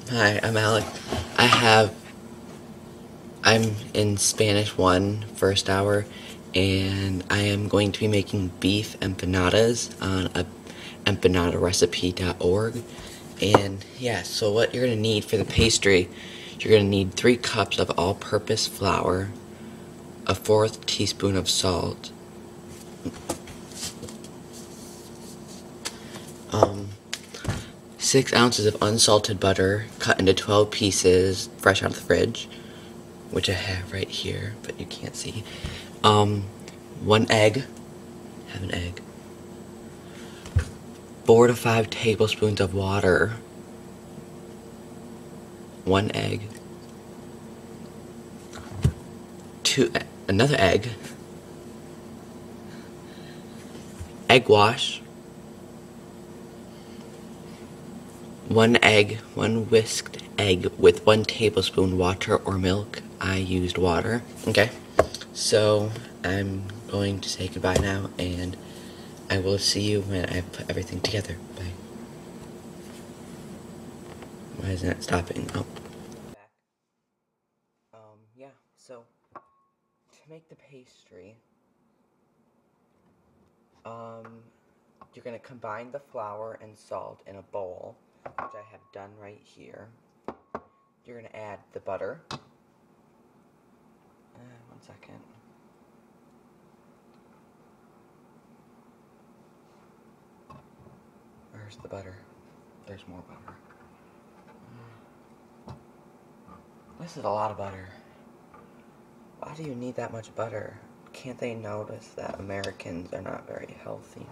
Hi, I'm Alec. I'm in Spanish 1 first hour, and I am going to be making beef empanadas on empanadaRecipe.org. And yeah, so what you're going to need for the pastry, you're going to need 3 cups of all-purpose flour, a 1/4 teaspoon of salt, um, 6 ounces of unsalted butter cut into 12 pieces, fresh out of the fridge, which I have right here, but you can't see. 1 egg, have an egg. 4 to 5 tablespoons of water. 1 egg. Another egg. Egg wash. 1 egg, 1 whisked egg with 1 tablespoon water or milk. I used water. Okay, so I'm going to say goodbye now, and I will see you when I put everything together. Bye. Why isn't it stopping? Oh. Back. Yeah, so to make the pastry, you're gonna combine the flour and salt in a bowl, which I have done right here. You're gonna add the butter. 1 second. Where's the butter? There's more butter. This is a lot of butter. Why do you need that much butter? Can't they notice that Americans are not very healthy?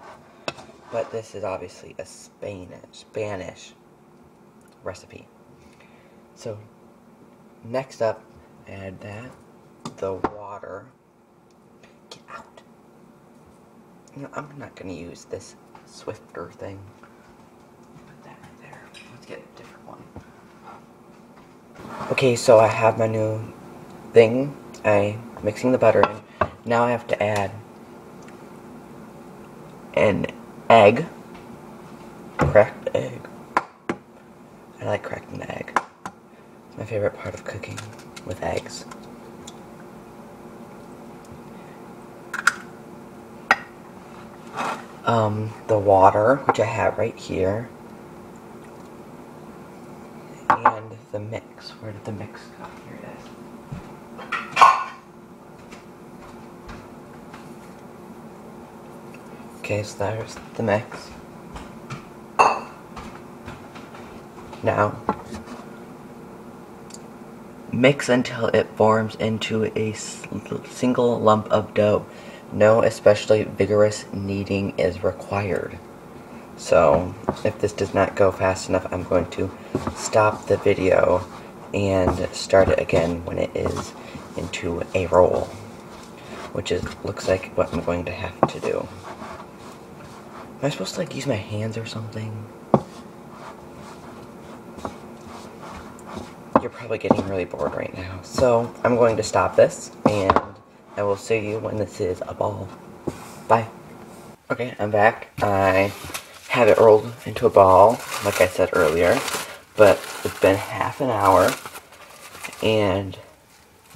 But this is obviously a Spanish recipe. So, next up, add the water. Get out. I'm not gonna use this Swiffer thing. Put that right there. Let's get a different one. Okay, so I have my new thing. I'm mixing the butter in. Now I have to add an egg. Cracked egg. I like cracked an egg. It's my favorite part of cooking with eggs. The water, which I have right here. And the mix. Where did the mix go? Here it is. Okay, so there's the mix. Now, mix until it forms into a single lump of dough. No especially vigorous kneading is required. So, if this does not go fast enough, I'm going to stop the video and start it again when it is into a roll, which looks like what I'm going to have to do. Am I supposed to like use my hands or something? You're probably getting really bored right now. So I'm going to stop this, and I will see you when this is a ball. Bye. Okay, I'm back. I have it rolled into a ball, like I said earlier, but it's been half an hour, and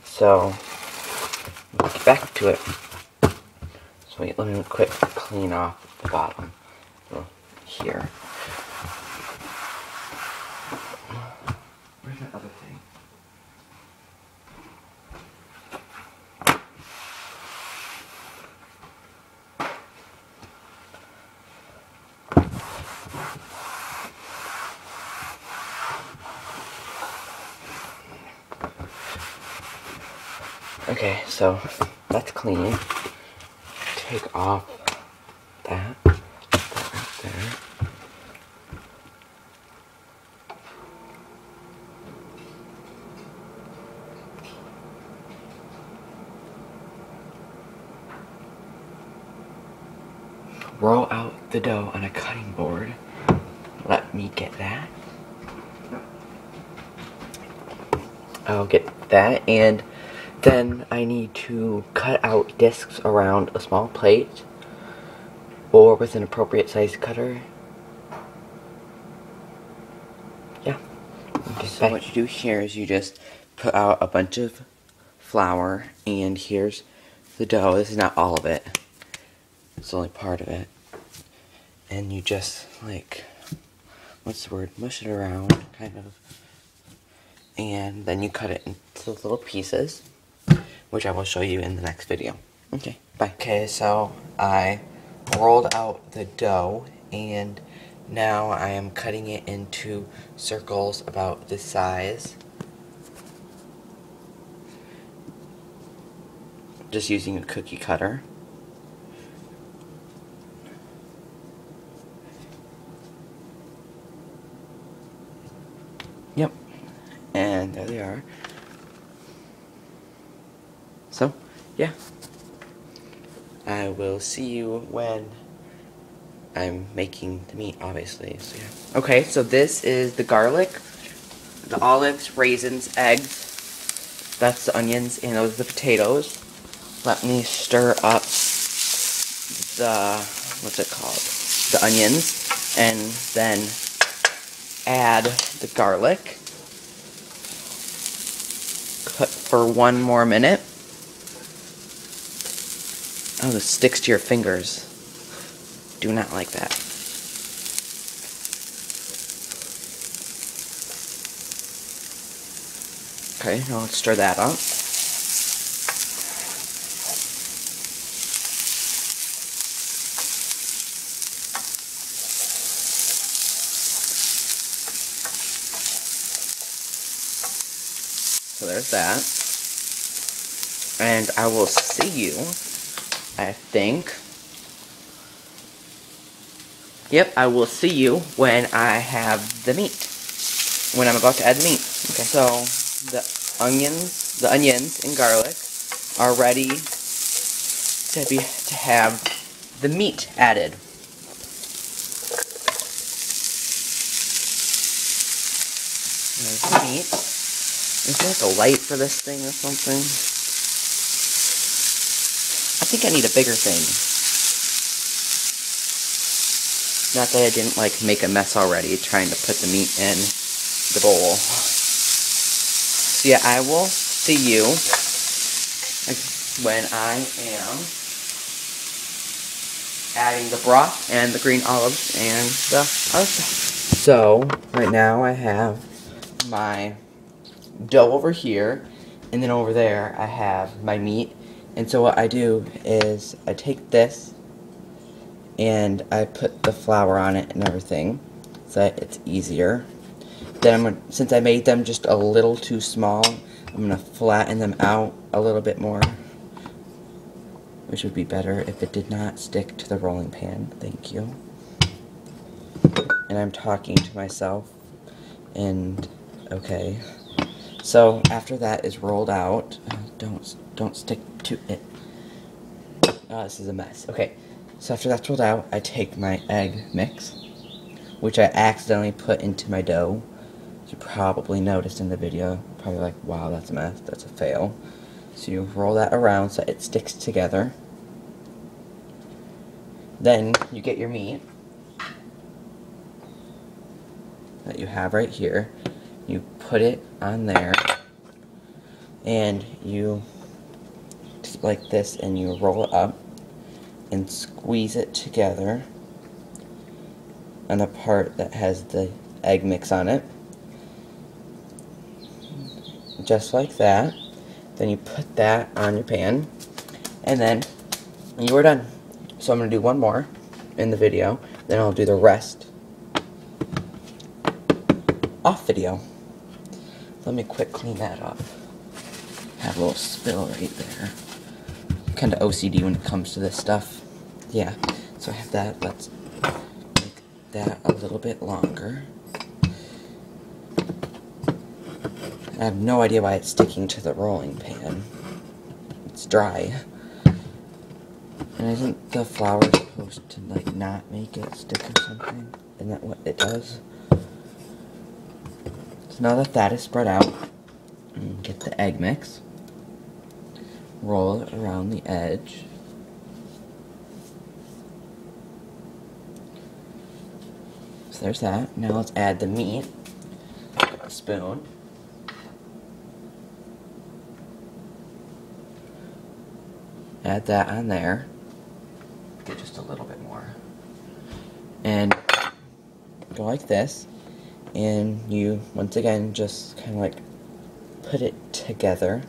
so we'll get back to it. So wait, let me quick clean off the bottom. Here. Where's my other thing? Okay, so that's clean. Take off that right there. Roll out the dough on a cutting board. Let me get that. I'll get that, and then I need to cut out discs around a small plate or with an appropriate size cutter. Yeah. Okay, so what you do here is you just put out a bunch of flour, and here's the dough. This is not all of it. It's only part of it. And you just, like, what's the word? Mush it around, kind of. And then you cut it into little pieces, which I will show you in the next video. Okay, bye. Okay, so I rolled out the dough, and now I am cutting it into circles about this size. Just using a cookie cutter. Yep. And there they are. So, yeah. I will see you when I'm making the meat, obviously. So, yeah. Okay, so this is the garlic, the olives, raisins, eggs. That's the onions, and those are the potatoes. Let me stir up the, what's it called? The onions, and then add the garlic. Cook for 1 more minute. Oh, this sticks to your fingers. Do not like that. Okay, now let's stir that up. So there's that. And I will see you, I think. Yep, I will see you when I have the meat. When I'm about to add the meat. Okay, so the onions and garlic are ready to have the meat added. There's the meat. Is there like a light for this thing or something? I think I need a bigger thing. Not that I didn't like make a mess already trying to put the meat in the bowl. So yeah, I will see you when I am adding the broth and the green olives and the other stuff. So right now I have my dough over here, and then over there I have my meat. And so what I do is I take this and I put the flour on it and everything so that it's easier. Then since I made them just a little too small, I'm going to flatten them out a little bit more, which would be better if it did not stick to the rolling pan. Thank you. And I'm talking to myself, and okay. So after that is rolled out, don't stick to it. Oh, this is a mess. Okay, so after that's rolled out, I take my egg mix, which I accidentally put into my dough. As you probably noticed in the video, probably like, wow, that's a mess, that's a fail. So you roll that around so it sticks together. Then you get your meat that you have right here. You put it on there, and you just like this, and you roll it up and squeeze it together on the part that has the egg mix on it. Just like that. Then you put that on your pan, and then you are done. So I'm going to do one more in the video, then I'll do the rest off video. Let me quick clean that up. Have a little spill right there. Kind of OCD when it comes to this stuff. Yeah, so I have that. Let's make that a little bit longer. I have no idea why it's sticking to the rolling pan. It's dry. And isn't the flour supposed to like not make it stick or something? Isn't that what it does? So now that that is spread out, get the egg mix, roll it around the edge, so there's that. Now let's add the meat. spoon. Add that on there. Get just a little bit more. And go like this. And you, once again, just kind of like put it together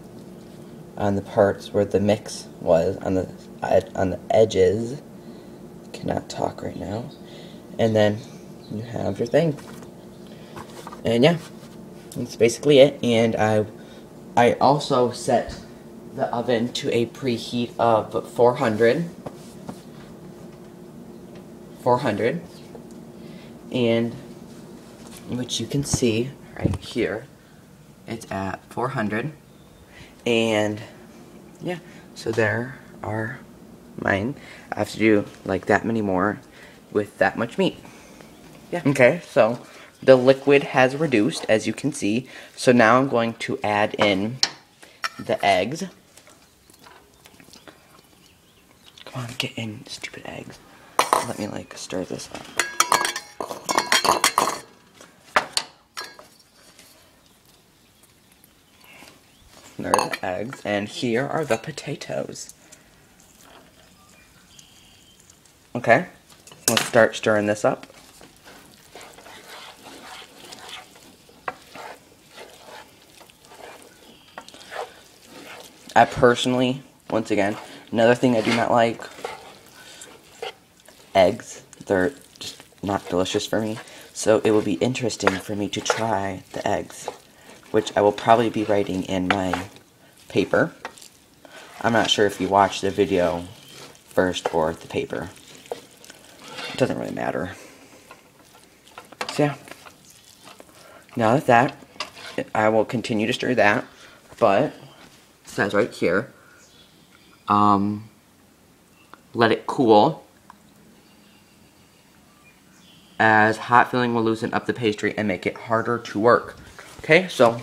on the parts where the mix was, on the edges. Cannot talk right now. And then you have your thing. And yeah, that's basically it. And I also set the oven to a preheat of 400. And which you can see right here, it's at 400. And yeah, so there are mine. I have to do like that many more with that much meat. Yeah. Okay, so the liquid has reduced, as you can see. So now I'm going to add in the eggs. Come on, get in, stupid eggs. Let me like stir this up. There are the eggs, and here are the potatoes. Okay, let's start stirring this up. I personally, once again, another thing I do not like, eggs. They're just not delicious for me. So it will be interesting for me to try the eggs, which I will probably be writing in my paper. I'm not sure if you watch the video first or the paper. It doesn't really matter. So yeah. Now that I will continue to stir that, but it says right here, let it cool, as hot filling will loosen up the pastry and make it harder to work. Okay, so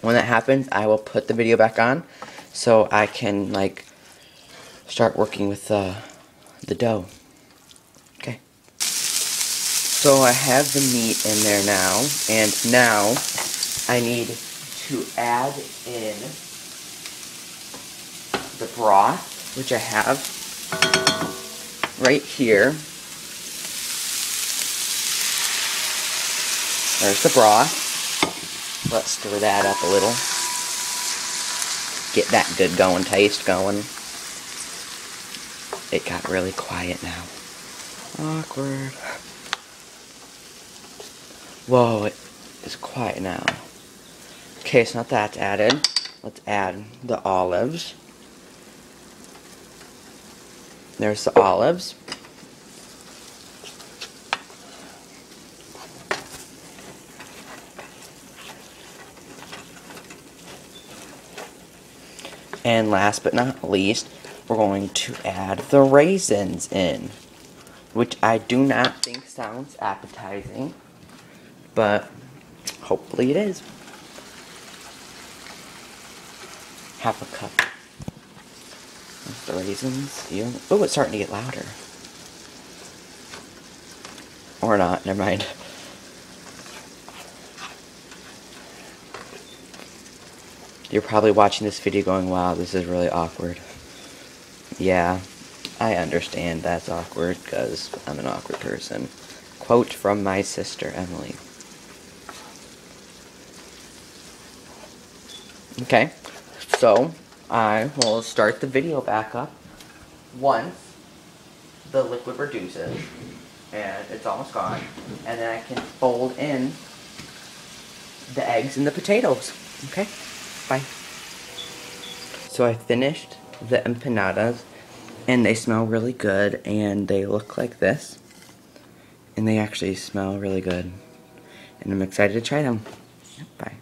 when that happens, I will put the video back on so I can like start working with the dough. Okay. So I have the meat in there now, and now I need to add in the broth, which I have right here. There's the broth. Let's stir that up a little. Get that good going, taste going. It got really quiet now. Awkward. Whoa, it is quiet now. Okay, so now that's added. Let's add the olives. There's the olives. And last but not least, we're going to add the raisins in, which I do not think sounds appetizing, but hopefully it is. Half a cup of the raisins. Oh, it's starting to get louder. Or not, never mind. You're probably watching this video going, wow, this is really awkward. Yeah, I understand that's awkward because I'm an awkward person. Quote from my sister, Emily. Okay, so I will start the video back up once the liquid reduces and it's almost gone, and then I can fold in the eggs and the potatoes. Okay, bye. So I finished the empanadas, and they smell really good, and they look like this, and they actually smell really good, and I'm excited to try them. Bye.